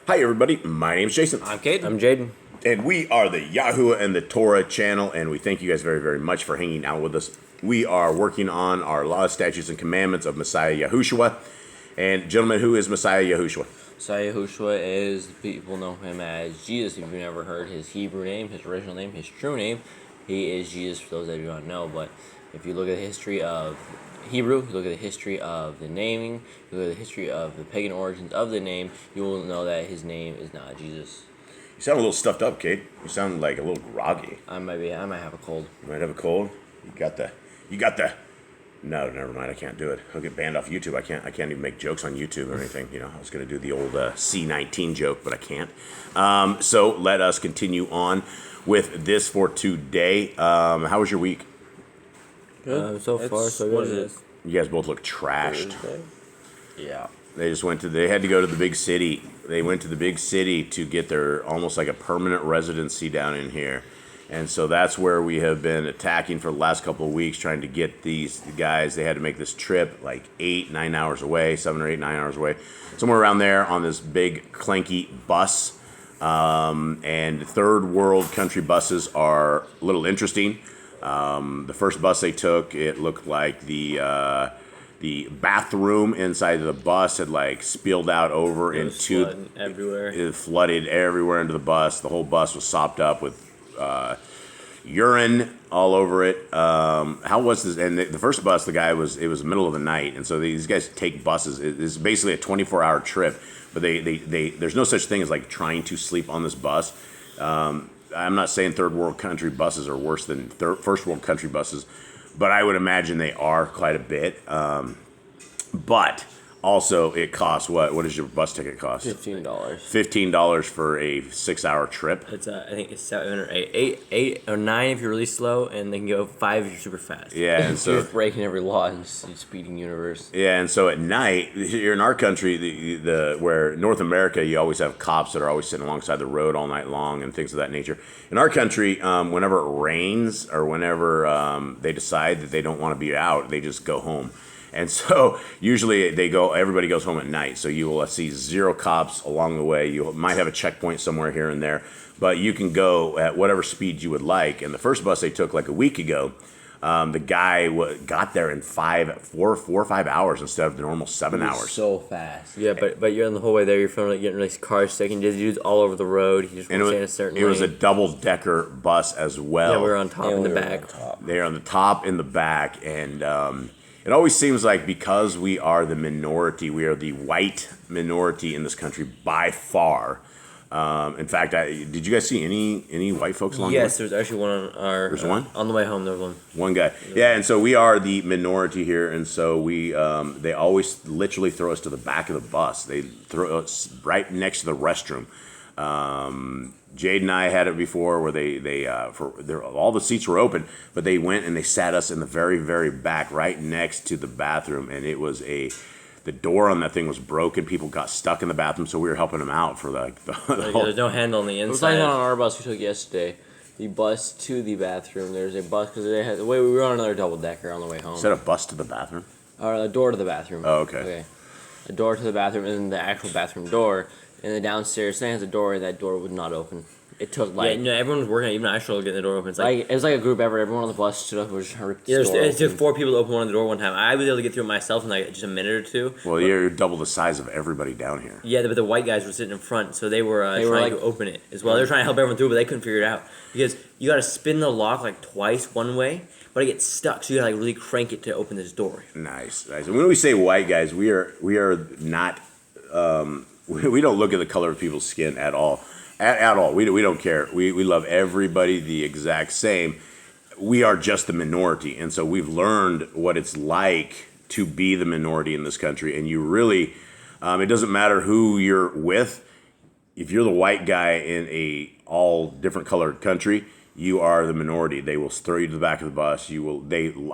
Hi, everybody. My name's Jason. I'm Kate. I'm Jaden. And we are the Yahushua and the Torah channel, and we thank you guys very, very much for hanging out with us. We are working on our laws, statutes, and commandments of Messiah Yahushua. And, gentlemen, who is Messiah Yahushua? Messiah Yahushua is, people know him as Jesus. If you've never heard his Hebrew name, his original name, his true name, he is Jesus for those that do not know. But if you look at the history of Hebrew, you look at the history of the naming, you look at the history of the pagan origins of the name, you will know that his name is not Jesus. You sound a little stuffed up, Kate. You sound like a little groggy. I might have a cold. You might have a cold? You got the... No, never mind. I can't do it. I'll get banned off YouTube. I can't even make jokes on YouTube or anything. You know, I was going to do the old C19 joke, but I can't. So let us continue on with this for today. How was your week? Good. So far, so What good. is it? You guys both look trashed. Thursday? Yeah. They had to go to the big city. They went to the big city to get their almost like a permanent residency down in here. And so that's where we have been attacking for the last couple of weeks, trying to get these guys. They had to make this trip like 8-9 hours away, 7 or 8, 9 hours away, somewhere around there on this big clanky bus. And third world country buses are a little interesting. The first bus they took, it looked like the bathroom inside of the bus had like spilled out over into Flooding everywhere. it flooded everywhere into the bus. The whole bus was sopped up with urine all over it. How was this? And the first bus, it was the middle of the night, and so these guys take buses. It's basically a 24-hour trip, but they there's no such thing as like trying to sleep on this bus. I'm not saying third world country buses are worse than first world country buses, but I would imagine they are quite a bit. But also, it costs what? What does your bus ticket cost? $15. $15 for a 6-hour trip. It's I think it's 7 or 8 or 9 if you're really slow, and they can go 5 if you're super fast. Yeah, and So so you're breaking every law in the speeding universe. yeah, and so at night, here in our country, the where North America, you always have cops that are always sitting alongside the road all night long and things of that nature. In our country, whenever it rains or whenever they decide that they don't want to be out, they just go home. And so usually everybody goes home at night. So you will see 0 cops along the way. You might have a checkpoint somewhere here and there, but you can go at whatever speed you would like. And the first bus they took like a week ago, the guy got there in 4 or 5 hours instead of the normal 7 hours. So fast. Yeah, but you're on the whole way there. You're feeling like getting really car sick, and there's dudes all over the road. You just want to stay in a certain it was a lane. double-decker bus as well. Yeah, we were on top and the back. They're on the top and the back, and it always seems like because we are the minority, we are the white minority in this country by far. In fact, did you guys see any white folks along Yes, the way? there's actually one on our. There's one? On the way home. There was one. One guy. Yeah, and so we are the minority here, and so they always literally throw us to the back of the bus. They throw us right next to the restroom. Jade and I had it before where all the seats were open, but they went and they sat us in the very, very back, right next to the bathroom, and it was the door on that thing was broken. People got stuck in the bathroom, so we were helping them out for the whole. There's no handle on the It was like inside. on our bus we took yesterday. The bus to the bathroom. There's a bus because they had. Wait, we were on another double decker on the way home. Is that a bus to the bathroom? Or a door to the bathroom. Oh, okay. Okay. A door to the bathroom and the actual bathroom door. And the downstairs thing has a door, and that door would not open. It took like. Yeah, everyone was working. Even I struggled getting the door open. It's like It was like a group effort. Everyone on the bus stood up and was trying to rip yeah, this door it took open. 4 people to open one of the door one time. I was able to get through it myself in like just a minute or two. Well, you're double the size of everybody down here. Yeah, but the white guys were sitting in front, so they were They were trying like- to open it as well. They were trying to help everyone through, but they couldn't figure it out because you got to spin the lock like twice one way, but it gets stuck. So you got to like really crank it to open this door. Nice. And when we say white guys, we are not. We don't look at the color of people's skin at all. At all. We don't care. We love everybody the exact same. We are just the minority, and so we've learned what it's like to be the minority in this country. And you really, it doesn't matter who you're with. If you're the white guy in a all different colored country, you are the minority. They will throw you to the back of the bus.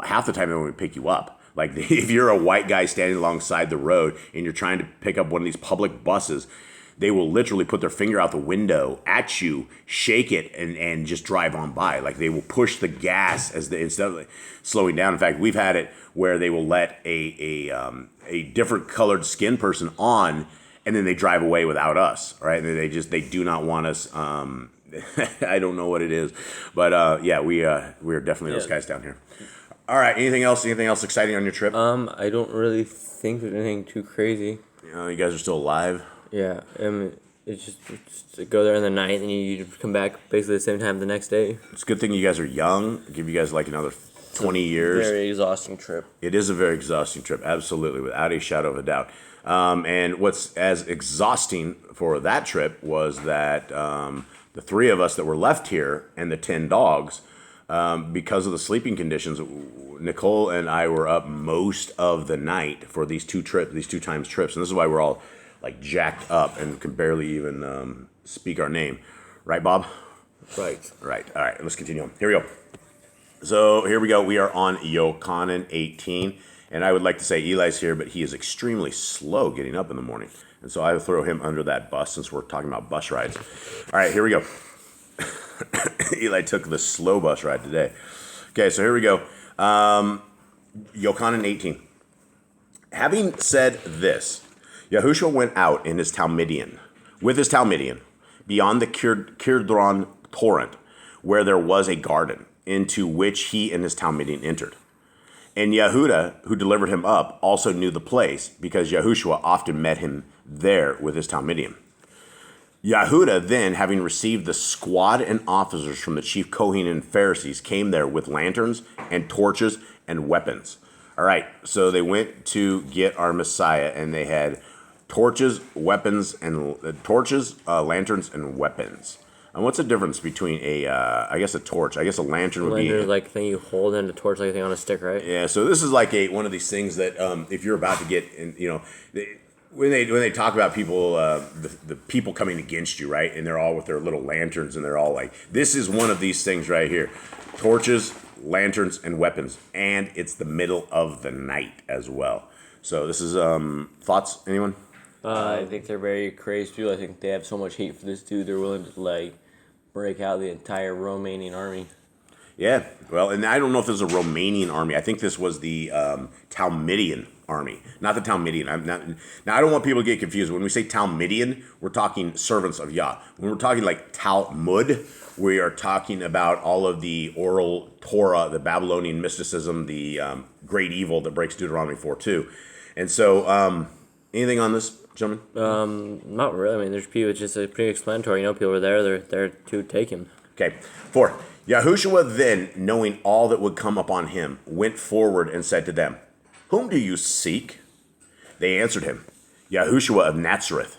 Half the time they won't pick you up. Like if you're a white guy standing alongside the road and you're trying to pick up one of these public buses, they will literally put their finger out the window at you, shake it, and just drive on by. Like they will push the gas instead of slowing down. In fact, we've had it where they will let a different colored skin person on and then they drive away without us, right? They do not want us. I don't know what it is, but yeah, we are definitely those guys down here. All right, anything else? Anything else exciting on your trip? I don't really think there's anything too crazy. You guys are still alive. Yeah, it's just to go there in the night and you come back basically the same time the next day. It's a good thing you guys are young. Give you guys like another 20 years. Very exhausting trip. It is a very exhausting trip, absolutely, without a shadow of a doubt. And what's as exhausting for that trip was that the 3 of us that were left here and the 10 dogs, because of the sleeping conditions, Nicole and I were up most of the night for these 2 times trips, and this is why we're all like jacked up and can barely even speak our name, right, Bob? Right. Right. All right. Let's continue on. Here we go. So here we go. We are on Yochanan 18, and I would like to say Eli's here, but he is extremely slow getting up in the morning, and so I will throw him under that bus since we're talking about bus rides. All right. Here we go. Eli took the slow bus ride today. Okay, so here we go. Yochanan 18. Having said this, Yahushua went out with his Talmudian, beyond the Kidron torrent, where there was a garden, into which he and his Talmudian entered. And Yehuda, who delivered him up, also knew the place, because Yahushua often met him there with his Talmudian. Yehuda then, having received the squad and officers from the chief Kohen and Pharisees, came there with lanterns and torches and weapons. All right, so they went to get our Messiah, and they had torches, weapons, and lanterns, and weapons. And what's the difference between I guess a torch? I guess a lantern would be like thing you hold and a torch like a thing on a stick, right? Yeah. So this is like one of these things that if you're about to get in, when they talk about people, the people coming against you, right? And they're all with their little lanterns, and they're all like, this is one of these things right here: torches, lanterns, and weapons. And it's the middle of the night as well. So this is thoughts. Anyone? I think they're very crazy too. I think they have so much hate for this dude, they're willing to break out the entire Romanian army. Yeah, well, and I don't know if this is a Romanian army. I think this was the Talmudian army, not the Talmudian. Now, I don't want people to get confused. When we say Talmudian, we're talking servants of Yah. When we're talking like Talmud, we are talking about all of the oral Torah, the Babylonian mysticism, the great evil that breaks Deuteronomy 4:2. And so, anything on this, gentlemen? Not really. I mean, there's people. It's just pretty explanatory. People were there. They're there to take him. Okay. 4. Yahushua then, knowing all that would come upon him, went forward and said to them, "Whom do you seek?" They answered him, "Yahushua of Nazareth."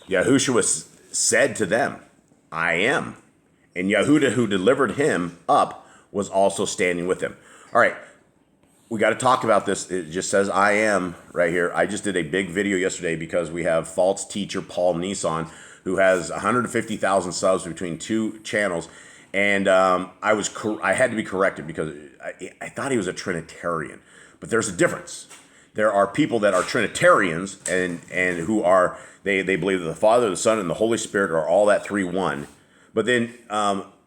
Yahushua said to them, "I am." And Yehuda, who delivered him up, was also standing with him. All right. We got to talk about this. It just says "I am" right here. I just did a big video yesterday because we have false teacher Paul Nissan, who has 150,000 subs between 2 channels, and I had to be corrected because I thought he was a Trinitarian, but there's a difference. There are people that are Trinitarians and who are they believe that the Father, the Son, and the Holy Spirit are all that 3-1, but then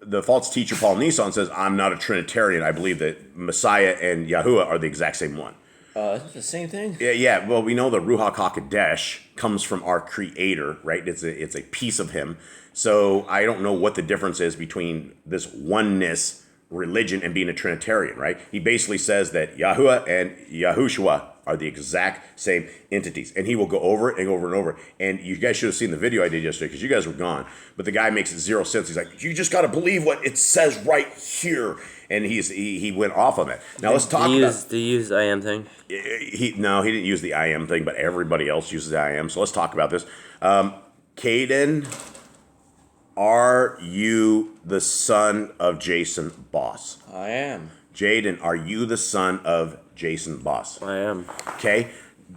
the false teacher Paul Nissan says, "I'm not a Trinitarian. I believe that Messiah and Yahuwah are the exact same one." It's the same thing. Yeah. Well, we know the Ruach HaKodesh comes from our Creator, right? It's a piece of Him. So I don't know what the difference is between this oneness religion and being a Trinitarian, right? He basically says that Yahuwah and Yahushua are the exact same entities. And he will go over it and over and over. And you guys should have seen the video I did yesterday because you guys were gone. But the guy makes it 0 sense. He's like, you just got to believe what it says right here. And he went off on that. Now let's talk about... Did he use the I am thing? No, he didn't use the I am thing, but everybody else uses the I am. So let's talk about this. Caden, are you the son of Jason Boss? I am. Jaden, are you the son of Jason Boss? I am. Okay.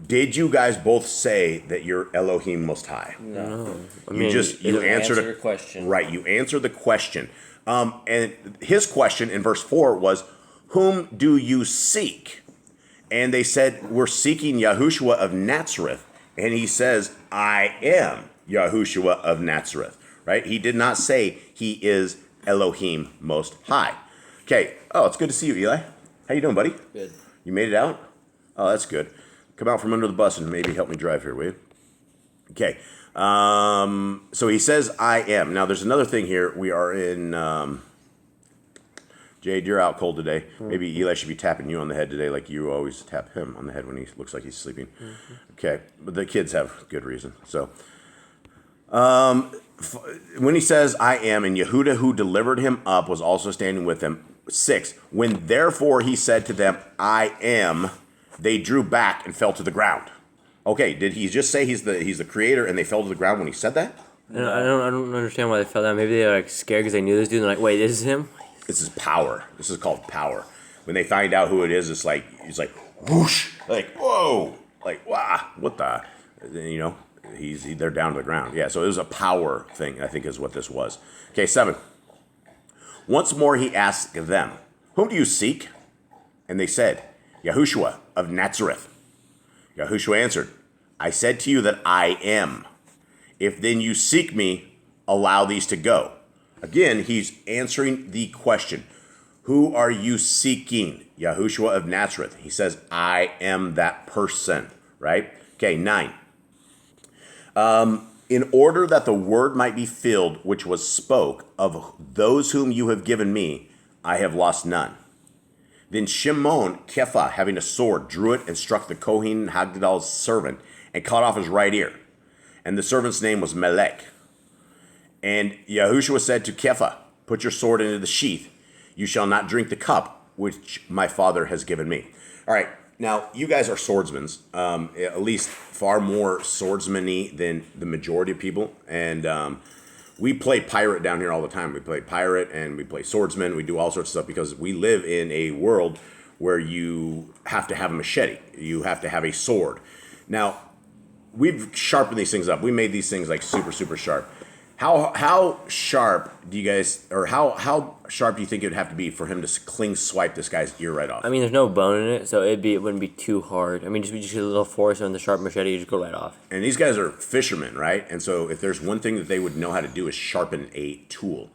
Did you guys both say that you're Elohim Most High? No. You answered a question. Right. You answered the question. And his question in verse 4 was, "Whom do you seek?" And they said, "We're seeking Yahushua of Nazareth." And he says, "I am Yahushua of Nazareth." Right? He did not say he is Elohim Most High. Okay. Oh, it's good to see you, Eli. How you doing, buddy? Good. You made it out? Oh, that's good. Come out from under the bus and maybe help me drive here, will you? Okay. So he says, I am. Now, there's another thing here. We are in... Jade, you're out cold today. Maybe Eli should be tapping you on the head today like you always tap him on the head when he looks like he's sleeping. Okay. But the kids have good reason. So... when he says, I am, and Yehuda who delivered him up was also standing with him. 6, when therefore he said to them, I am, they drew back and fell to the ground. Okay, did he just say he's the creator and they fell to the ground when he said that? No. I don't understand why they fell down. Maybe they were like scared because they knew this dude. And they're like, wait, this is him? This is power. This is called power. When they find out who it is, it's like whoosh, like whoa, like wow, what the, you know, they're down to the ground. Yeah, so it was a power thing, I think is what this was. Okay, 7. Once more he asked them, whom do you seek? And they said, Yahushua of Nazareth. Yahushua answered, I said to you that I am. If then you seek me, allow these to go. Again, he's answering the question. Who are you seeking? Yahushua of Nazareth. He says, I am that person, right? Okay, 9. In order that the word might be filled, which was spoke, of those whom you have given me, I have lost none. Then Shimon, Kepha, having a sword, drew it and struck the Kohen Hagdal's servant and cut off his right ear. And the servant's name was Melech. And Yahushua said to Kepha, put your sword into the sheath. You shall not drink the cup which my father has given me. All right. Now, you guys are swordsmen, at least far more swordsman-y than the majority of people. And we play pirate down here all the time. We play pirate and we play swordsman. We do all sorts of stuff because we live in a world where you have to have a machete. You have to have a sword. Now, we've sharpened these things up. We made these things like super, super sharp. How sharp do you guys, or how sharp do you think it would have to be for him to cling swipe this guy's ear right off? I mean, there's no bone in it, so it wouldn't be too hard. I mean, just a little force on the sharp machete, you just go right off. And these guys are fishermen, right? And so if there's one thing that they would know how to do is sharpen a tool.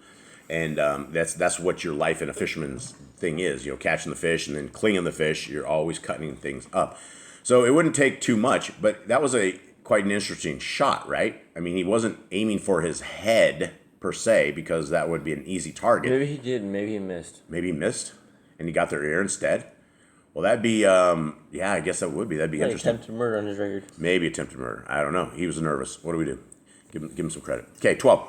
And that's what your life in a fisherman's thing is, you know, catching the fish and then clinging the fish. You're always cutting things up. So it wouldn't take too much, but that was quite an interesting shot, right? I mean, he wasn't aiming for his head per se because that would be an easy target. Maybe he did. Maybe he missed. Maybe he missed, and he got their ear instead. Well, that'd be, yeah, I guess that would be. That'd be interesting. Attempted murder on his record. Maybe attempted murder. I don't know. He was nervous. What do we do? Give him some credit. Okay, 12.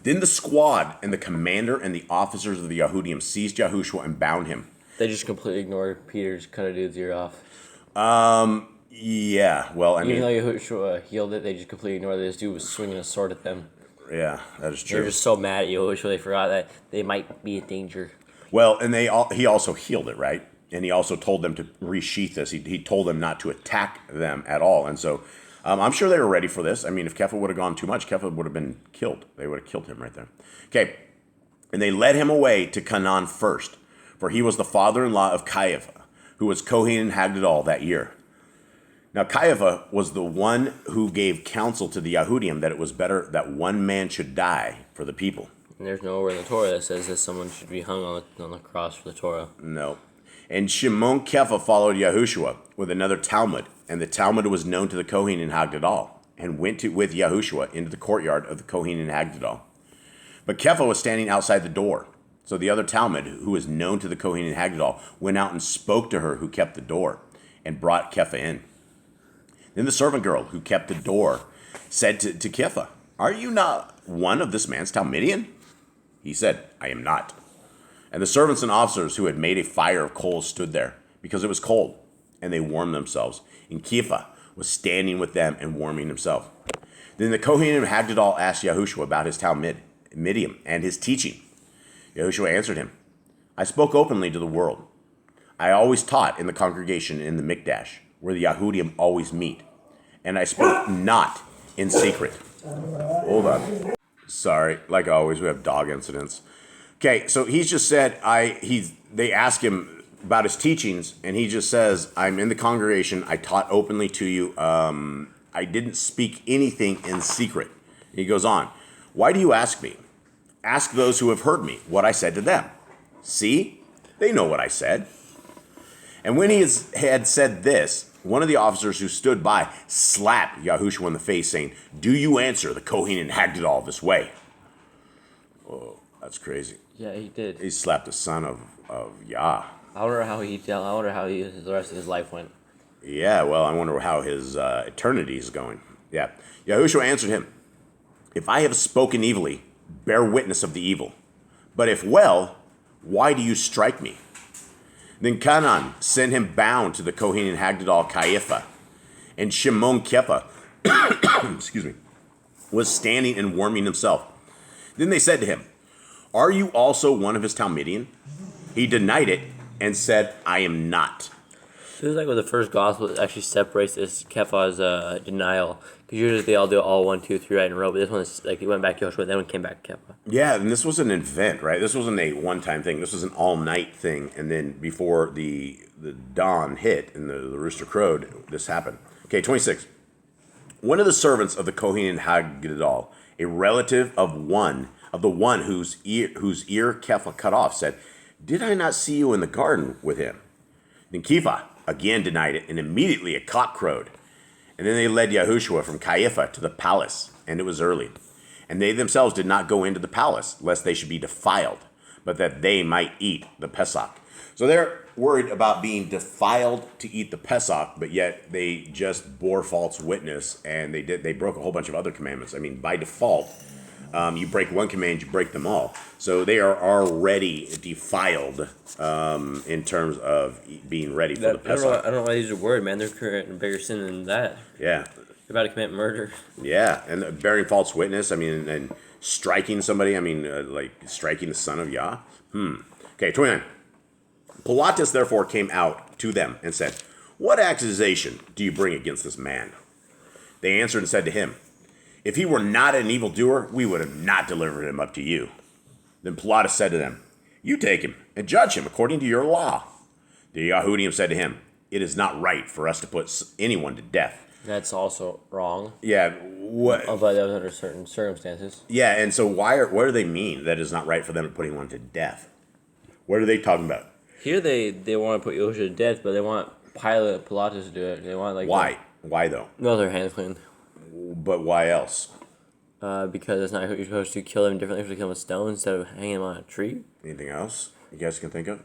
Then the squad and the commander and the officers of the Yahudim seized Yahushua and bound him. They just completely ignored Peter's cut a dude's ear off. Yeah, well, I mean... Even though Yahushua healed it, they just completely ignored that this dude was swinging a sword at them. Yeah, that is true. They're just so mad at Yahushua, they forgot that they might be in danger. Well, and he also healed it, right? And he also told them to resheath this. He told them not to attack them at all. And so I'm sure they were ready for this. I mean, if Kepha would have gone too much, Kepha would have been killed. They would have killed him right there. Okay, and they led him away to Canaan first, for he was the father-in-law of Caiaphas, who was Kohen Hagdal that year. Now, Caiaphas was the one who gave counsel to the Yahudim that it was better that one man should die for the people. And there's nowhere in the Torah that says that someone should be hung on the cross for the Torah. No. And Shimon Kepha followed Yahushua with another Talmud, and the Talmud was known to the Kohen in Hagdal, and went with Yahushua into the courtyard of the Kohen in Hagdal. But Kepha was standing outside the door. So the other Talmud, who was known to the Kohen in Hagdal, went out and spoke to her who kept the door, and brought Kepha in. Then the servant girl who kept the door said to Kepha, are you not one of this man's Talmudian? He said, I am not. And the servants and officers who had made a fire of coals stood there, because it was cold, and they warmed themselves. And Kepha was standing with them and warming himself. Then the Kohen of Hagdal asked Yahushua about his Talmudim and his teaching. Yahushua answered him, I spoke openly to the world. I always taught in the congregation in the Mikdash, where the Yahudim always meet. And I spoke not in secret. Hold on. Sorry, like always, we have dog incidents. Okay, so he's just said, they ask him about his teachings, and he just says, I'm in the congregation, I taught openly to you, I didn't speak anything in secret. He goes on, why do you ask me? Ask those who have heard me what I said to them. See, they know what I said. And when he had said this, One of the officers who stood by slapped Yahushua in the face, saying, "Do you answer the Kohen and Hagdadal this way?" Oh, that's crazy. Yeah, he did. He slapped the son of Yah. I wonder how the rest of his life went. Yeah, well, I wonder how his eternity is going. Yeah. Yahushua answered him, "If I have spoken evilly, bear witness of the evil. But if well, why do you strike me?" Then Canaan sent him bound to the Kohen and Hagdadal Caiaphas, and Shimon Kepha, excuse me, was standing and warming himself. Then they said to him, "Are you also one of his Talmudian?" He denied it and said, "I am not." Feels like with the first gospel, it actually separates this Kephah's denial. Because usually they all do it all 1, 2, 3 right in a row. But this one is like he went back to Yahushua, then it came back to Kephah. Yeah, and this was an event, right? This wasn't a one-time thing. This was an all-night thing. And then before the dawn hit and the rooster crowed, this happened. Okay, 26. One of the servants of the Kohen and Hagdadal, a relative of the one whose ear Kephah cut off, said, "Did I not see you in the garden with him?" Then Kephah again denied it, and immediately a cock crowed. And then they led Yahushua from Caiaphas to the palace, and it was early. And they themselves did not go into the palace, lest they should be defiled, but that they might eat the Pesach. So they're worried about being defiled to eat the Pesach, but yet they just bore false witness, and they broke a whole bunch of other commandments. I mean, by default, you break one command, you break them all. So they are already defiled in terms of being ready for the Pesach. I don't know why these are worried, man. They're committing a bigger sin than that. Yeah. They're about to commit murder. Yeah, and bearing false witness, I mean, and striking somebody, I mean, like striking the son of Yah. Okay, 29. Pilatus therefore came out to them and said, "What accusation do you bring against this man?" They answered and said to him, "If he were not an evildoer, we would have not delivered him up to you." Then Pilatus said to them, "You take him and judge him according to your law." The Yahudim said to him, "It is not right for us to put anyone to death." That's also wrong. Yeah, what? But that was under certain circumstances. Yeah, and so what do they mean that it's not right for them to put anyone to death? What are they talking about? Here they want to put Yahushua to death, but they want Pilatus to do it. They want like Why? Why though? No, their hands clean. But why else? Because it's not you're supposed to kill them differently. You're supposed to kill them with stones instead of hanging them on a tree. Anything else you guys can think of?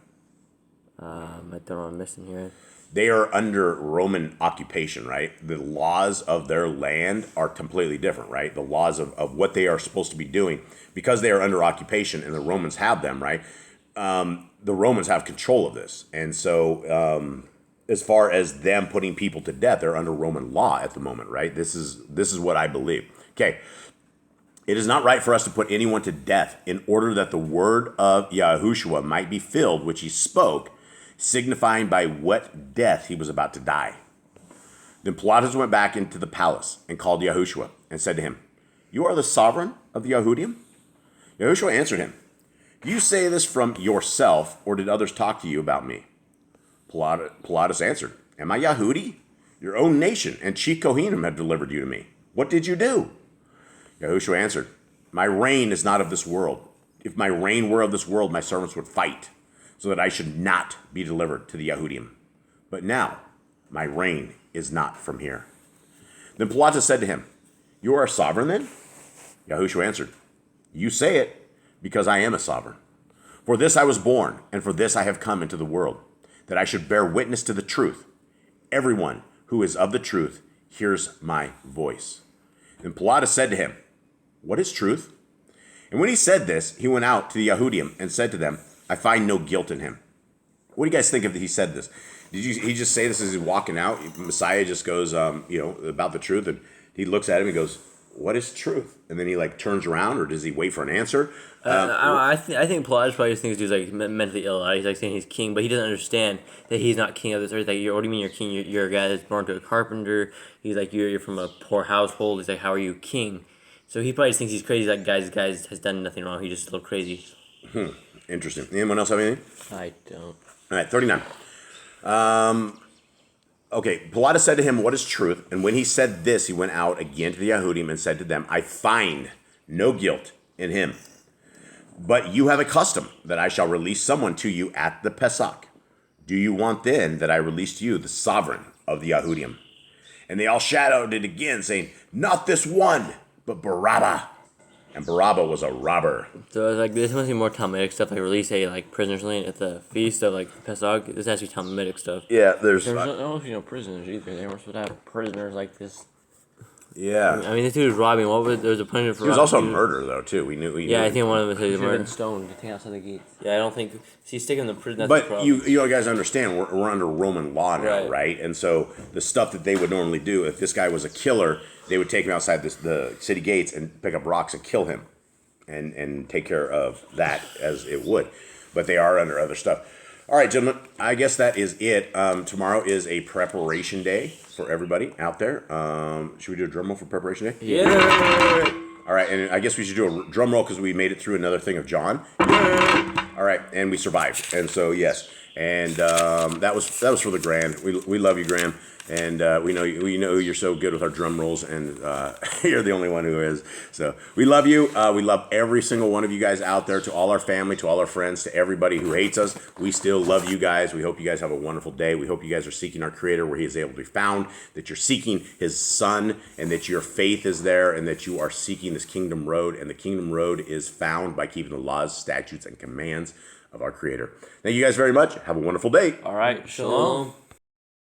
I don't know what I'm missing here. They are under Roman occupation, right? The laws of their land are completely different, right? The laws of what they are supposed to be doing, because they are under occupation and the Romans have them, right? The Romans have control of this. And so as far as them putting people to death, they're under Roman law at the moment, right? This is what I believe. Okay. It is not right for us to put anyone to death in order that the word of Yahushua might be filled, which he spoke, signifying by what death he was about to die. Then Pilatus went back into the palace and called Yahushua and said to him, "You are the sovereign of the Yahudim?" Yahushua answered him, "Do you say this from yourself, or did others talk to you about me?" Pilatus answered, "Am I Yahudi? Your own nation and chief Kohanim have delivered you to me. What did you do?" Yahushua answered, "My reign is not of this world. If my reign were of this world, my servants would fight, so that I should not be delivered to the Yahudim. But now, my reign is not from here." Then Pilatus said to him, "You are a sovereign then?" Yahushua answered, "You say it, because I am a sovereign. For this I was born, and for this I have come into the world, that I should bear witness to the truth. Everyone who is of the truth hears my voice." Then Pilatus said to him, "What is truth?" And when he said this, he went out to the Yahudim and said to them, "I find no guilt in him." What do you guys think of that he said this? Did he just say this as he's walking out? Messiah just goes, about the truth, and he looks at him and goes, "What is truth?" And then he turns around, or does he wait for an answer? I think Pilatus probably just thinks he's mentally ill. He's saying he's king, but he doesn't understand that he's not king of this earth. What do you mean you're king? You're a guy that's born to a carpenter. He's you're from a poor household. He's how are you king? So he probably just thinks he's crazy. Guys has done nothing wrong. He's just a little crazy. Interesting. Anyone else have anything? I don't. All right, 39. Okay, Pilatus said to him, "What is truth?" And when he said this, he went out again to the Yahudim and said to them, "I find no guilt in him. But you have a custom that I shall release someone to you at the Pesach. Do you want then that I release to you the sovereign of the Yahudim. And they all shouted it again, saying, "Not this one, but Barabbas." And Barabbas was a robber. So it's like this must be more Talmudic stuff, like release a like prisoner or something at the feast of like Pesach. This has to be Talmudic stuff. Yeah, there's... There was no prisoners either. They weren't supposed to have prisoners like this. yeah. I mean, this dude was robbing. What was there was a punishment for? He was also a robbing. murderer, though, too. We knew. Yeah, I think one of them said he was Should have been murdered. stoned to take outside the gates. Yeah, I don't think he's sticking in the prison. That's the But problem. you guys understand, we're under Roman law now, right? And so the stuff that they would normally do, if this guy was a killer, they would take him outside the city gates and pick up rocks and kill him and take care of that as it would. But they are under other stuff. All right, gentlemen, I guess that is it. Tomorrow is a preparation day for everybody out there. Should we do a drum roll for preparation day? Yeah. All right, and I guess we should do a drum roll because we made it through another thing of John. All right, and we survived, and so yes, and that was for the Grand. We love you, Graham, and we know you're so good with our drum rolls, and you're the only one who is. So we love you. We love every single one of you guys out there. To all our family, to all our friends, to everybody who hates us, we still love you guys. We hope you guys have a wonderful day. We hope you guys are seeking our Creator where He is able to be found. That you're seeking His Son, and that your faith is there, and that you are seeking this kingdom road. And the kingdom road is found by keeping the laws, statutes, and commands of our Creator. Thank you guys very much. Have a wonderful day. All right, shalom.